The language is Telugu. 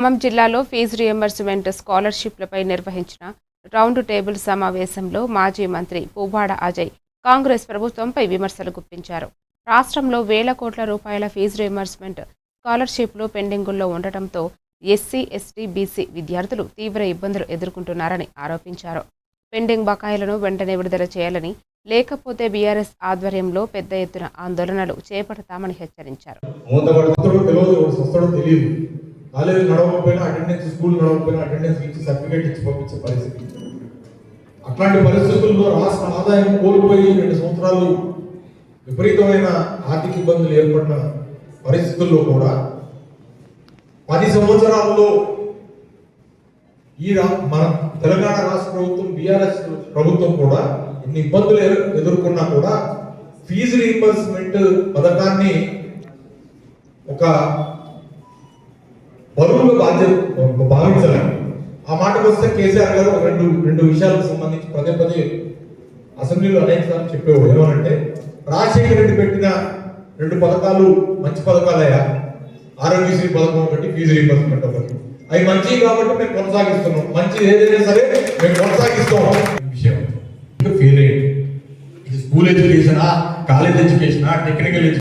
ఖమ్మం జిల్లాలో ఫీజు రియంబర్స్మెంట్ స్కాలర్షిప్లపై నిర్వహించిన రౌండ్ టేబుల్ సమావేశంలో మాజీ మంత్రి పువ్వాడ అజయ్ కాంగ్రెస్ ప్రభుత్వంపై విమర్శలు గుప్పించారు. రాష్ట్రంలో వేల కోట్ల రూపాయల ఫీజు రియంబర్స్మెంట్ స్కాలర్షిప్లు పెండింగుల్లో ఉండటంతో ఎస్సీ, ఎస్టీ, బీసీ విద్యార్థులు తీవ్ర ఇబ్బందులు ఎదుర్కొంటున్నారని ఆరోపించారు. పెండింగ్ బకాయిలను వెంటనే విడుదల చేయాలని, లేకపోతే బీఆర్ఎస్ ఆధ్వర్యంలో పెద్ద ఎత్తున ఆందోళనలు చేపడతామని హెచ్చరించారు. కాలేజీ నడవకపోయినా అటెండెన్స్, స్కూల్ నడవకపోయినా అటెండెన్స్ ఇచ్చి సర్టిఫికేట్ ఇచ్చి పంపించే పరిస్థితి. అట్లాంటి పరిస్థితుల్లో రాష్ట్ర ఆదాయం కోల్పోయి 2 సంవత్సరాలు విపరీతమైన ఆర్థిక ఇబ్బందులు ఏర్పడిన పరిస్థితుల్లో కూడా 10 సంవత్సరాల్లో మన తెలంగాణ రాష్ట్ర ప్రభుత్వం, బీఆర్ఎస్ ప్రభుత్వం కూడా ఎన్ని ఇబ్బందులు ఎదుర్కొన్నా కూడా ఫీజు రీయింబర్స్మెంట్ పథకాన్ని ఒక బరువుగా భావించలేము. ఆ మాటకు వస్తే కేసీఆర్ గారు రెండు విషయాలకు సంబంధించి పదే అసెంబ్లీలో అనేక సార్లు చెప్పేవాడు. ఏమనంటే, రాజశేఖర రెడ్డి పెట్టిన 2 పథకాలు మంచి పథకాలయ్యా, ఆరోగ్యశ్రీ పథకం ఒకటి, ఫీజు రీయింబర్స్మెంట్ ఒకటి. అవి మంచి కాబట్టి మేము కొనసాగిస్తున్నాం, మంచి ఏదైనా సరే మేము కొనసాగిస్తాం. విషయం ఫెయిల్ అయ్యింది. ఇది స్కూల్ ఎడ్యుకేషనా, కాలేజ్ ఎడ్యుకేషనా, టెక్నికల్ ఎడ్యుకేషన్